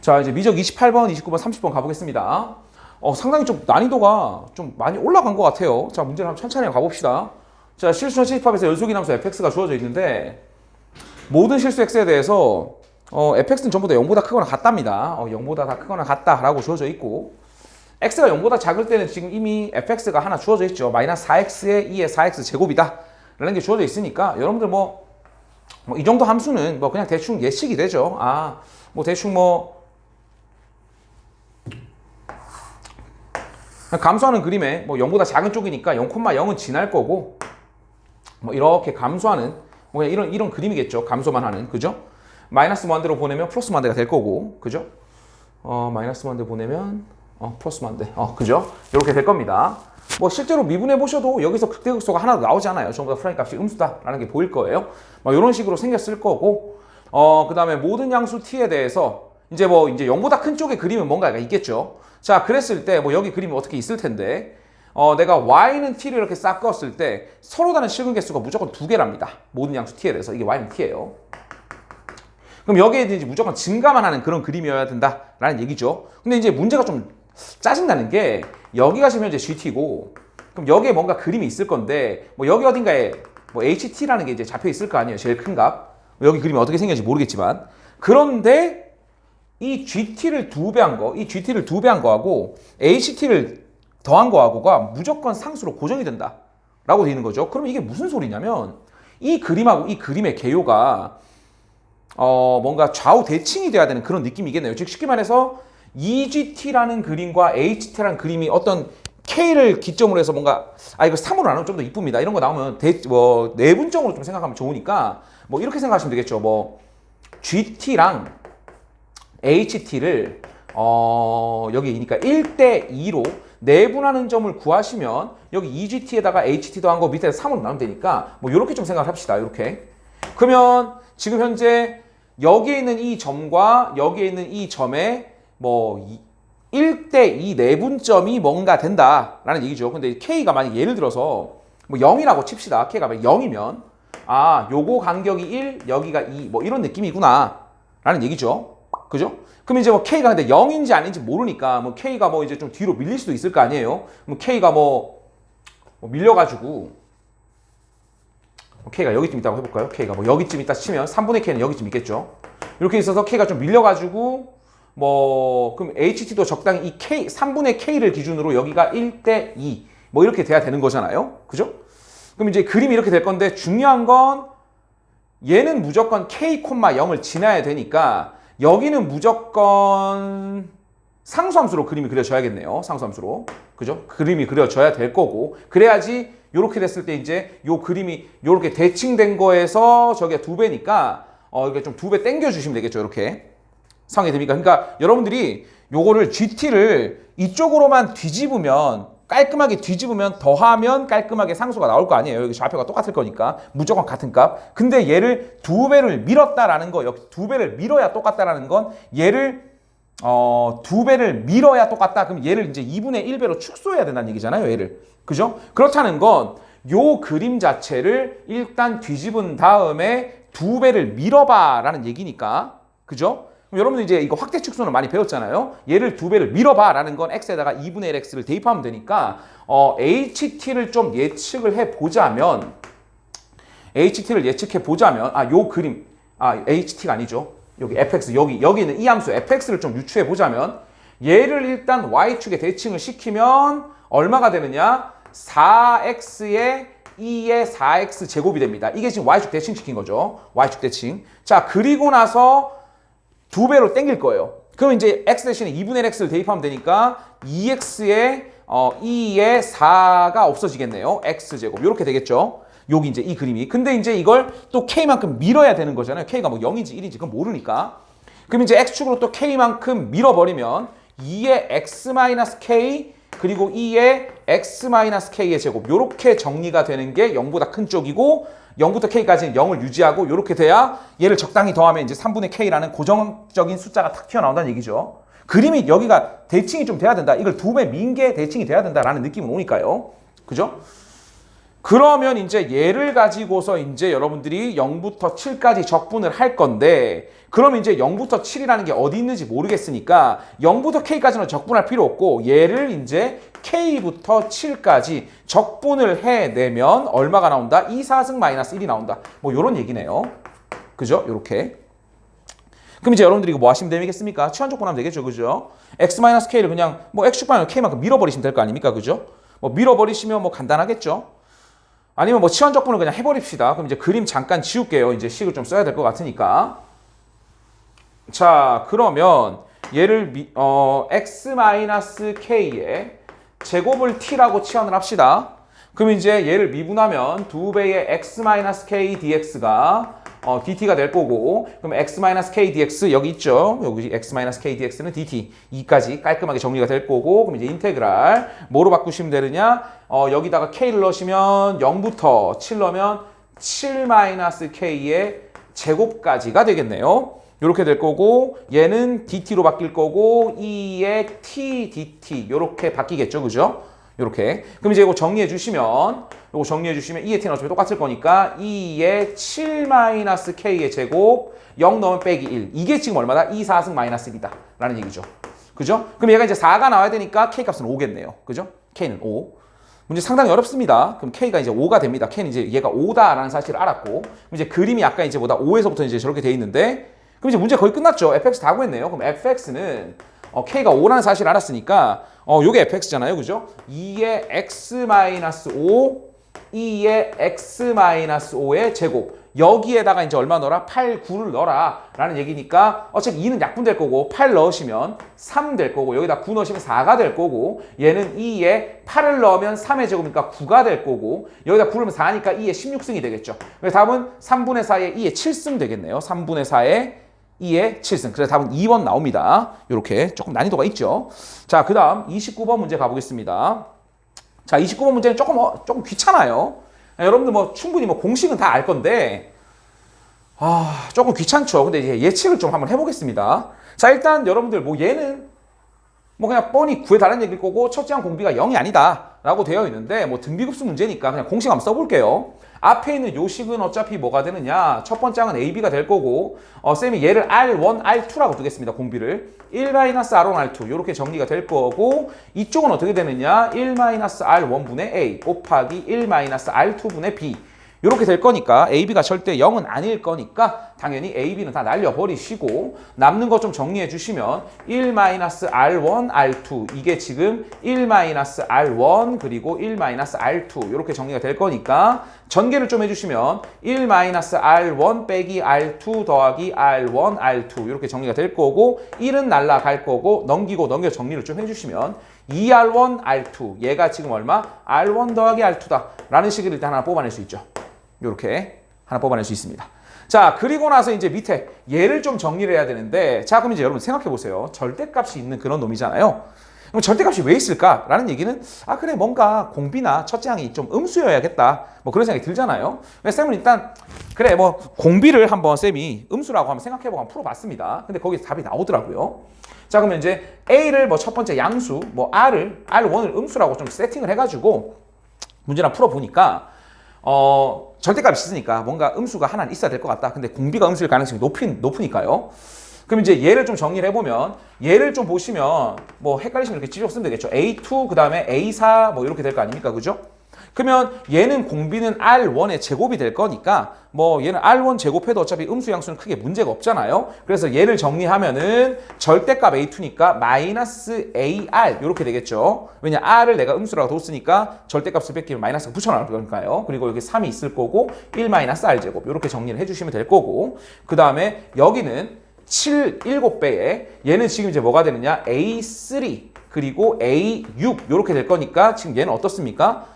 자, 이제 미적 28번, 29번, 30번 가보겠습니다. 상당히 좀 난이도가 좀 많이 올라간 것 같아요. 자, 문제를 한번 천천히 가봅시다. 자, 실수 실집합에서 연속이함수 fx가 주어져 있는데 모든 실수 x에 대해서 fx는 전부 다 0보다 크거나 같답니다. 0보다 다 크거나 같다라고 주어져 있고 x가 0보다 작을 때는 지금 이미 fx가 하나 주어져 있죠. 마이너스 4x에 2의 4x 제곱이다 라는 게 주어져 있으니까 여러분들 이 정도 함수는 그냥 대충 예측이 되죠. 대충 감소하는 그림에 0보다 작은 쪽이니까 0,0은 지날 거고 이렇게 감소하는 이런 그림이겠죠. 감소만 하는, 그죠? 마이너스 무한대로 보내면 플러스 무한대가 될 거고, 그죠? 마이너스 무한대 보내면 플러스 무한대, 그죠? 이렇게 될 겁니다. 실제로 미분해 보셔도 여기서 극대극소가 하나도 나오지 않아요. 전부 다 프라임 값이 음수다라는 게 보일 거예요. 이런 식으로 생겼을 거고, 그 다음에 모든 양수 t에 대해서 이제 0보다 큰 쪽의 그림은 뭔가가 있겠죠. 자, 그랬을 때 여기 그림이 어떻게 있을 텐데 내가 y는 t를 이렇게 싹 그었을 때 서로 다른 실근 개수가 무조건 2개랍니다. 모든 양수 t에 대해서. 이게 y는 t예요. 그럼 여기에 이제 무조건 증가만 하는 그런 그림이어야 된다라는 얘기죠. 근데 이제 문제가 좀 짜증나는 게 여기가 지금 현재 gt고 그럼 여기에 뭔가 그림이 있을 건데 여기 어딘가에 ht라는 게 이제 잡혀 있을 거 아니에요. 제일 큰 값. 여기 그림이 어떻게 생겼는지 모르겠지만 그런데 이 GT를 2배 한 거, 이 GT를 2배 한 거하고 HT를 더한 거하고가 무조건 상수로 고정이 된다 라고 되어 있는 거죠. 그럼 이게 무슨 소리냐면 이 그림하고 이 그림의 개요가 뭔가 좌우 대칭이 돼야 되는 그런 느낌이겠네요. 즉 쉽게 말해서 EGT라는 그림과 HT라는 그림이 어떤 K를 기점으로 해서 뭔가 이거 3으로 나누면 좀 더 이쁩니다. 이런 거 나오면 내분적으로 좀 생각하면 좋으니까 이렇게 생각하시면 되겠죠. GT랑 HT를 여기니까 1대2로 내분하는 점을 구하시면 여기 EGT에다가 HT 더한 거 밑에 3으로 나누면 되니까 이렇게 좀 생각을 합시다. 이렇게. 그러면 지금 현재 여기에 있는 이 점과 여기에 있는 이 점에 1대2 내분점이 뭔가 된다라는 얘기죠. 근데 K가 만약 예를 들어서 0이라고 칩시다. K가 0이면 요거 간격이 1, 여기가 2 이런 느낌이구나 라는 얘기죠. 그죠? 그럼 이제 K가 근데 0인지 아닌지 모르니까 K가 이제 좀 뒤로 밀릴 수도 있을 거 아니에요? K가 밀려가지고 K가 여기쯤 있다고 해볼까요? K가 여기쯤 있다 치면 3분의 K는 여기쯤 있겠죠? 이렇게 있어서 K가 좀 밀려가지고 그럼 HT도 적당히 이 K 3분의 K를 기준으로 여기가 1대2 이렇게 돼야 되는 거잖아요? 그죠? 그럼 이제 그림이 이렇게 될 건데 중요한 건 얘는 무조건 K, 0을 지나야 되니까 여기는 무조건 상수함수로 그림이 그려져야겠네요. 상수함수로. 그죠? 그림이 그려져야 될 거고. 그래야지 요렇게 됐을 때 이제 요 그림이 요렇게 대칭된 거에서 저게 2배니까 이렇게 좀 2배 땡겨 주시면 되겠죠. 이렇게. 상황이 됩니까? 그러니까 여러분들이 요거를 GT를 이쪽으로만 깔끔하게 뒤집으면 더하면 깔끔하게 상수가 나올 거 아니에요. 여기 좌표가 똑같을 거니까 무조건 같은 값. 근데 얘를 2배를 밀었다라는 거, 여기 2배를 밀어야 똑같다라는 건 얘를 2배를 밀어야 똑같다. 그럼 얘를 이제 2분의 1배로 축소해야 된다는 얘기잖아요. 얘를. 그죠? 그렇다는 건 요 그림 자체를 일단 뒤집은 다음에 2배를 밀어봐라는 얘기니까. 그죠? 그럼 여러분들 이제 이거 확대 축소는 많이 배웠잖아요. 얘를 2배를 밀어봐라는 건 x에다가 2분의 1x를 대입하면 되니까 HT를 좀 예측을 해보자면 요 그림 HT가 아니죠. 여기 fx 여기 있는 이 함수 fx를 좀 유추해보자면 얘를 일단 y축에 대칭을 시키면 얼마가 되느냐? 4x에 2의 4x 제곱이 됩니다. 이게 지금 y축 대칭시킨 거죠. y축 대칭. 자, 그리고 나서 2배로 땡길 거예요. 그럼 이제 x 대신에 2분의 x를 대입하면 되니까 2x에 2의 4가 없어지겠네요. x제곱. 이렇게 되겠죠. 여기 이제 이 그림이. 근데 이제 이걸 또 k만큼 밀어야 되는 거잖아요. k가 0인지 1인지 그건 모르니까. 그럼 이제 x축으로 또 k만큼 밀어버리면 2의 x-k 그리고 2의 x-k의 제곱. 이렇게 정리가 되는 게 0보다 큰 쪽이고 0부터 K까지는 0을 유지하고 이렇게 돼야 얘를 적당히 더하면 이제 3분의 K라는 고정적인 숫자가 탁 튀어나온다는 얘기죠. 그림이 여기가 대칭이 좀 돼야 된다. 이걸 2배 민 게 대칭이 돼야 된다라는 느낌은 오니까요. 그죠? 그러면 이제 얘를 가지고서 이제 여러분들이 0부터 7까지 적분을 할 건데, 그럼 이제 0부터 7이라는 게 어디 있는지 모르겠으니까 0부터 K까지는 적분할 필요 없고 얘를 이제 K부터 7까지 적분을 해내면 얼마가 나온다? 2, 4승 마이너스 1이 나온다. 뭐 요런 얘기네요. 그죠? 요렇게. 그럼 이제 여러분들이 이거 뭐 하시면 되겠습니까? 치환 적분하면 되겠죠. 그죠? X-K를 그냥 뭐 X축분하면 K만큼 밀어버리시면 될 거 아닙니까? 그죠? 뭐 밀어버리시면 뭐 간단하겠죠? 아니면 뭐 치환 적분을 그냥 해버립시다. 그럼 이제 그림 잠깐 지울게요. 이제 식을 좀 써야 될 것 같으니까. 자, 그러면 얘를 X-K의 제곱을 T라고 치환을 합시다. 그럼 이제 얘를 미분하면 2배의 X-K dx가 dt가 될 거고, 그럼 x-k dx 여기 있죠? 여기 x-k dx는 dt 2까지 깔끔하게 정리가 될 거고, 그럼 이제 인테그랄 뭐로 바꾸시면 되느냐? 여기다가 k를 넣으시면 0부터 7 넣으면 7-k의 제곱까지가 되겠네요. 이렇게 될 거고, 얘는 dt로 바뀔 거고 2의 t dt 이렇게 바뀌겠죠, 그죠? 이렇게. 그럼 이제 이거 정리해 주시면, 2의 t는 어차피 똑같을 거니까 2의 7-k의 제곱 0 넣으면 빼기 1. 이게 지금 얼마다? 2, 4승 마이너스 1이다 라는 얘기죠. 그죠? 그럼 얘가 이제 4가 나와야 되니까 k 값은 5겠네요. 그죠? k는 5. 문제 상당히 어렵습니다. 그럼 k가 이제 5가 됩니다. k는 이제 얘가 5다라는 사실을 알았고, 그럼 이제 그림이 약간 이제 뭐다? 5에서부터 이제 저렇게 돼 있는데, 그럼 이제 문제 거의 끝났죠. fx 다 구했네요. 그럼 fx는 k가 5라는 사실을 알았으니까 요게 fx잖아요. 그죠? 2의 x-5, 2의 x-5의 제곱. 여기에다가 이제 얼마 넣어라? 8, 9를 넣어라 라는 얘기니까 어차피 2는 약분될 거고 8 넣으시면 3 될 거고, 여기다 9 넣으시면 4가 될 거고, 얘는 2에 8을 넣으면 3의 제곱이니까 9가 될 거고, 여기다 9를 넣으면 4니까 2의 16승이 되겠죠. 그래서 답은 3분의 4의 2의 7승 되겠네요. 3분의 4의 2의 7승. 그래서 답은 2번 나옵니다. 이렇게 조금 난이도가 있죠. 자, 그 다음 29번 문제 가보겠습니다. 자, 29번 문제는 조금 귀찮아요. 여러분들 뭐 충분히 뭐 공식은 다 알 건데, 조금 귀찮죠. 근데 이제 예측을 좀 한번 해보겠습니다. 자, 일단 여러분들 뭐 얘는 뭐 그냥 뻔히 구해달라는 얘기일 거고, 첫째 항 공비가 0이 아니다 라고 되어 있는데, 뭐 등비급수 문제니까 그냥 공식 한번 써볼게요. 앞에 있는 요식은 어차피 뭐가 되느냐? 첫 번째 항은 AB가 될 거고, 쌤이 얘를 R1, R2라고 두겠습니다. 공비를 1-R1, R2 이렇게 정리가 될 거고, 이쪽은 어떻게 되느냐? 1-R1분의 A 곱하기 1-R2분의 B 이렇게 될 거니까 AB가 절대 0은 아닐 거니까 당연히 AB는 다 날려버리시고, 남는 거 좀 정리해 주시면 1-R1, R2 이게 지금 1-R1 그리고 1-R2 이렇게 정리가 될 거니까 전개를 좀 해주시면 1-R1 빼기 R2 더하기 R1, R2 이렇게 정리가 될 거고, 1은 날라갈 거고, 넘기고 넘겨 정리를 좀 해주시면 2R1, R2 얘가 지금 얼마? R1 더하기 R2다 라는 식을 일단 하나 뽑아낼 수 있죠. 이렇게 하나 뽑아낼 수 있습니다. 자, 그리고 나서 이제 밑에 얘를 좀 정리를 해야 되는데, 자, 그럼 이제 여러분 생각해 보세요. 절대값이 있는 그런 놈이잖아요. 그럼 절대값이 왜 있을까라는 얘기는, 그래, 뭔가 공비나 첫째 항이 좀 음수여야겠다, 뭐 그런 생각이 들잖아요. 그래서 쌤은 일단 그래, 뭐 공비를 한번 쌤이 음수라고 한번 생각해보고 한번 풀어봤습니다. 근데 거기서 답이 나오더라고요. 자, 그러면 이제 A를 뭐 첫 번째 양수, 뭐 R1을 음수라고 좀 세팅을 해가지고 문제나 풀어보니까 절대값이 있으니까 뭔가 음수가 하나는 있어야 될 것 같다. 근데 공비가 음수일 가능성이 높으니까요. 그럼 이제 얘를 좀 정리를 해보면, 얘를 좀 보시면 뭐 헷갈리시면 이렇게 찢어 쓰면 되겠죠. A2 그 다음에 A4 뭐 이렇게 될 거 아닙니까? 그죠? 그러면 얘는 공비는 R1의 제곱이 될 거니까 뭐 얘는 R1 제곱해도 어차피 음수 양수는 크게 문제가 없잖아요. 그래서 얘를 정리하면은 절대값 A2니까 마이너스 AR 이렇게 되겠죠. 왜냐, R을 내가 음수라고 뒀으니까 절대값을 뺏기면 마이너스가 붙여나올 거니까요. 그리고 여기 3이 있을 거고 1 마이너스 R 제곱 이렇게 정리를 해주시면 될 거고, 그 다음에 여기는 7배에 얘는 지금 이제 뭐가 되느냐? A3 그리고 A6 이렇게 될 거니까 지금 얘는 어떻습니까?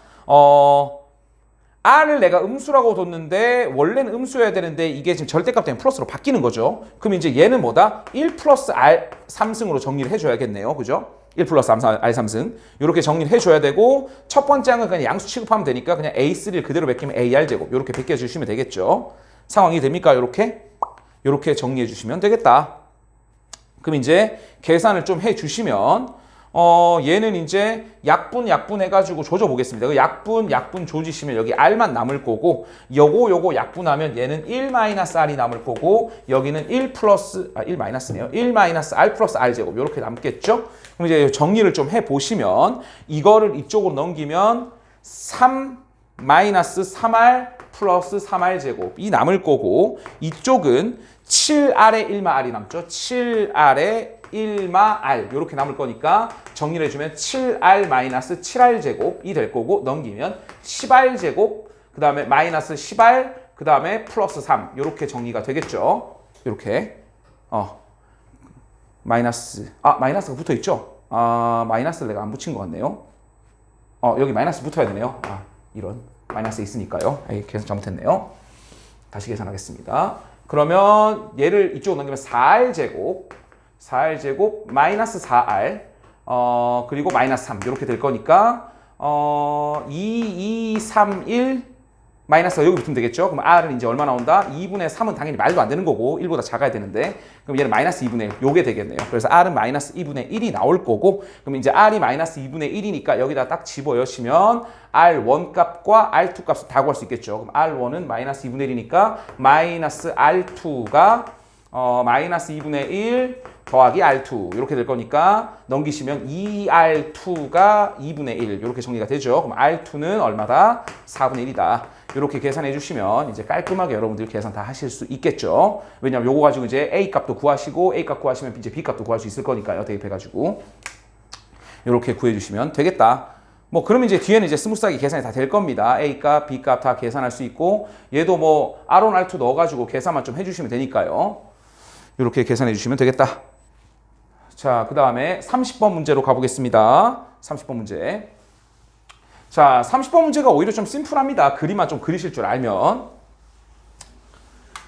R을 내가 음수라고 뒀는데 원래는 음수여야 되는데 이게 지금 절대값 때문에 플러스로 바뀌는 거죠. 그럼 이제 얘는 뭐다? 1 플러스 R 3승으로 정리를 해줘야겠네요. 그죠? 1 플러스 R 3승 이렇게 정리를 해줘야 되고, 첫 번째 항은 그냥 양수 취급하면 되니까 그냥 A3를 그대로 베끼면 AR 제곱 이렇게 베껴주시면 되겠죠. 상황이 됩니까? 이렇게 정리해 주시면 되겠다. 그럼 이제 계산을 좀 해주시면 얘는 이제 약분 해가지고 조져보겠습니다. 그 약분 조지시면 여기 R만 남을 거고, 요거 약분하면 얘는 1-R이 남을 거고, 여기는 1 마이너스네요. 1-R 플러스 R 제곱. 요렇게 남겠죠? 그럼 이제 정리를 좀 해보시면, 이거를 이쪽으로 넘기면 3-3R 플러스 3R 제곱이 남을 거고, 이쪽은 7R에 1-R이 남죠? 7R에 1-R 이렇게 남을 거니까 정리를 해주면 7R-7R 제곱이 될 거고, 넘기면 10R 제곱, 그 다음에 마이너스 10R, 그 다음에 플러스 3 이렇게 정리가 되겠죠. 이렇게 마이너스가 붙어 있죠. 마이너스를 내가 안 붙인 것 같네요. 여기 마이너스 붙어야 되네요. 이런 마이너스 있으니까요. 계산 잘못했네요. 다시 계산하겠습니다. 그러면 얘를 이쪽으로 넘기면 4R 제곱 마이너스 4R 그리고 마이너스 3 이렇게 될 거니까 2, 3, 1 마이너스가 여기 붙으면 되겠죠. 그럼 R은 이제 얼마 나온다? 2분의 3은 당연히 말도 안 되는 거고 1보다 작아야 되는데, 그럼 얘는 마이너스 2분의 1 요게 되겠네요. 그래서 R은 마이너스 2분의 1이 나올 거고, 그럼 이제 R이 마이너스 2분의 1이니까 여기다 딱 집어여시면 R1 값과 R2 값을 다 구할 수 있겠죠. 그럼 R1은 마이너스 2분의 1이니까 마이너스 R2가 마이너스 2분의 1 더하기 R2 이렇게 될 거니까 넘기시면 2R2가 2분의 1 이렇게 정리가 되죠. 그럼 R2는 얼마다? 4분의 1이다. 이렇게 계산해 주시면 이제 깔끔하게 여러분들 계산 다 하실 수 있겠죠. 왜냐면 요거 가지고 이제 A 값도 구하시고, A 값 구하시면 이제 B 값도 구할 수 있을 거니까요. 대입해가지고 이렇게 구해주시면 되겠다. 뭐 그러면 이제 뒤에는 이제 스무스하게 계산이 다 될 겁니다. A 값, B 값 다 계산할 수 있고, 얘도 뭐 R1, R2 넣어가지고 계산만 좀 해주시면 되니까요. 이렇게 계산해 주시면 되겠다. 자, 그 다음에 30번 문제로 가보겠습니다. 30번 문제. 자, 30번 문제가 오히려 좀 심플합니다. 그림만 좀 그리실 줄 알면.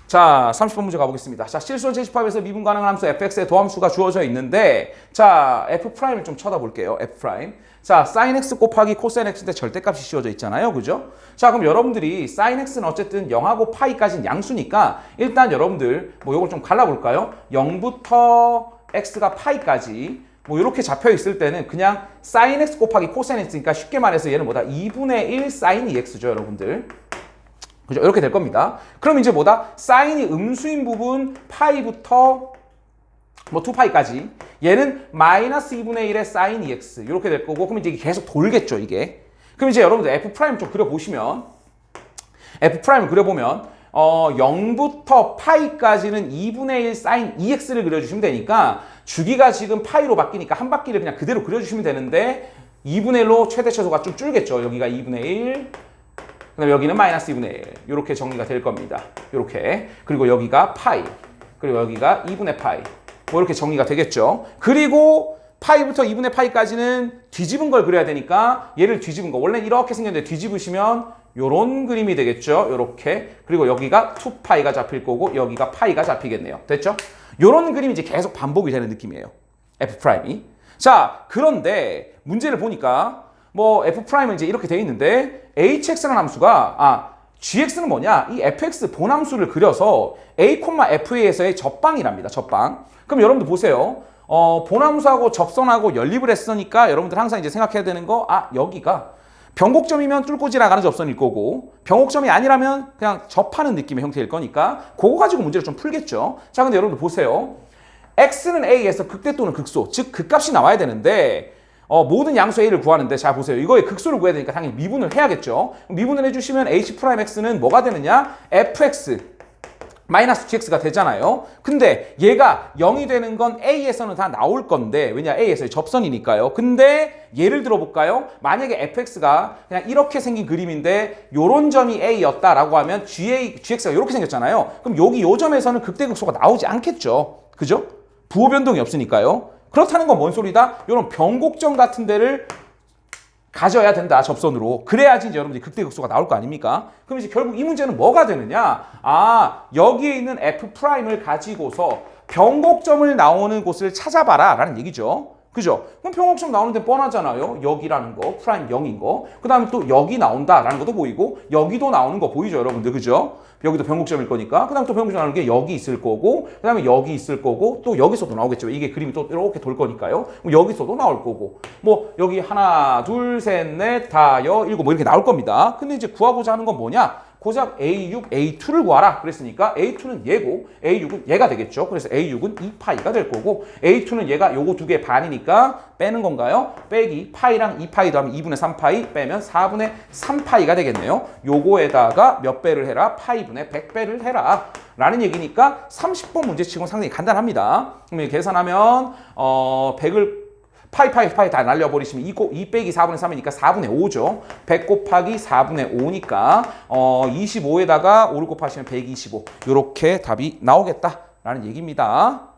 자, 30번 문제 가보겠습니다. 자, 실수로 제집합에서 미분 가능한 함수 fx의 도함수가 주어져 있는데, 자, f'을 좀 쳐다볼게요. f'. 자, sin x 곱하기 cos x인데 절대값이 씌워져 있잖아요. 그죠? 자, 그럼 여러분들이 sin x는 어쨌든 0하고 파이까지는 양수니까 일단 여러분들 뭐 요걸 좀 갈라볼까요? 0부터 x가 파이까지 뭐 이렇게 잡혀 있을 때는 그냥 sin x 곱하기 cos x니까 쉽게 말해서 얘는 뭐다? 2분의 1 sin 2x죠, 여러분들. 그죠? 이렇게 될 겁니다. 그럼 이제 뭐다? 사인이 음수인 부분 파이부터 뭐 2파이까지, 얘는 마이너스 2분의 1의 sin 2x 이렇게 될 거고, 그럼 이제 계속 돌겠죠, 이게. 그럼 이제 여러분들 f' 좀 그려보시면, f'을 그려보면 0부터 파이까지는 2분의 1 sin 2x를 그려주시면 되니까, 주기가 지금 파이로 바뀌니까 한 바퀴를 그냥 그대로 그려주시면 되는데, 2분의 1로 최대 최소가 좀 줄겠죠. 여기가 2분의 1, 그 다음에 여기는 마이너스 2분의 1 이렇게 정리가 될 겁니다. 이렇게. 그리고 여기가 파이, 그리고 여기가 2분의 파이 뭐 이렇게 정리가 되겠죠. 그리고 파이부터 2분의 파이까지는 뒤집은 걸 그려야 되니까 얘를 뒤집은 거, 원래 이렇게 생겼는데 뒤집으시면 요런 그림이 되겠죠. 요렇게. 그리고 여기가 2파이가 잡힐 거고 여기가 파이가 잡히겠네요. 됐죠? 요런 그림이 이제 계속 반복이 되는 느낌이에요. F'이. 자, 그런데 문제를 보니까 뭐 F'은 이제 이렇게 돼 있는데 hx라는 함수가 gx는 뭐냐? 이 fx 본함수를 그려서 a, fa에서의 접방이랍니다. 접방. 그럼 여러분들 보세요. 본함수하고 접선하고 연립을 했으니까 여러분들 항상 이제 생각해야 되는 거, 여기가 변곡점이면 뚫고 지나가는 접선일 거고, 변곡점이 아니라면 그냥 접하는 느낌의 형태일 거니까 그거 가지고 문제를 좀 풀겠죠. 자, 근데 여러분들 보세요. x는 a에서 극대 또는 극소, 즉 극값이 나와야 되는데 모든 양수 a를 구하는데, 자 보세요. 이거의 극소를 구해야 되니까 당연히 미분을 해야겠죠. 미분을 해주시면 h'x는 뭐가 되느냐? fx 마이너스 gx가 되잖아요. 근데 얘가 0이 되는 건 a에서는 다 나올 건데, 왜냐? a에서의 접선이니까요. 근데 예를 들어 볼까요? 만약에 fx가 그냥 이렇게 생긴 그림인데 요런 점이 a였다라고 하면 gx가 이렇게 생겼잖아요. 그럼 여기 요 점에서는 극대극소가 나오지 않겠죠. 그죠? 부호 변동이 없으니까요. 그렇다는 건 뭔 소리다? 이런 변곡점 같은 데를 가져야 된다, 접선으로. 그래야지 이제 여러분들이 극대극소가 나올 거 아닙니까? 그럼 이제 결국 이 문제는 뭐가 되느냐? 여기에 있는 f'을 가지고서 변곡점을 나오는 곳을 찾아봐라 라는 얘기죠. 그죠? 그럼 평행점 나오는 데 뻔하잖아요. 여기라는 거, 프라임 0인 거. 그 다음에 또 여기 나온다라는 것도 보이고 여기도 나오는 거 보이죠, 여러분들? 그죠? 여기도 변곡점일 거니까. 그 다음에 또 변곡점 나오는 게 여기 있을 거고 그 다음에 여기 있을 거고 또 여기서도 나오겠죠. 이게 그림이 또 이렇게 돌 거니까요. 그럼 여기서도 나올 거고 뭐 여기 하나, 둘, 셋, 넷, 다, 여, 일곱 뭐 이렇게 나올 겁니다. 근데 이제 구하고자 하는 건 뭐냐? 고작 A6, A2를 구하라 그랬으니까 A2는 얘고 A6은 얘가 되겠죠. 그래서 A6은 2파이가 될 거고 A2는 얘가 요거 두 개 반이니까 빼는 건가요? 빼기 파이랑 2파이 더하면 2분의 3파이 빼면 4분의 3파이가 되겠네요. 요거에다가 몇 배를 해라? 파이분의 100배를 해라. 라는 얘기니까 30번 문제치고는 상당히 간단합니다. 그럼 계산하면 100을 파이 다 날려버리시면 2 빼기 4분의 3이니까 4분의 5죠. 100 곱하기 4분의 5니까 25에다가 5를 곱하시면 125. 이렇게 답이 나오겠다라는 얘기입니다.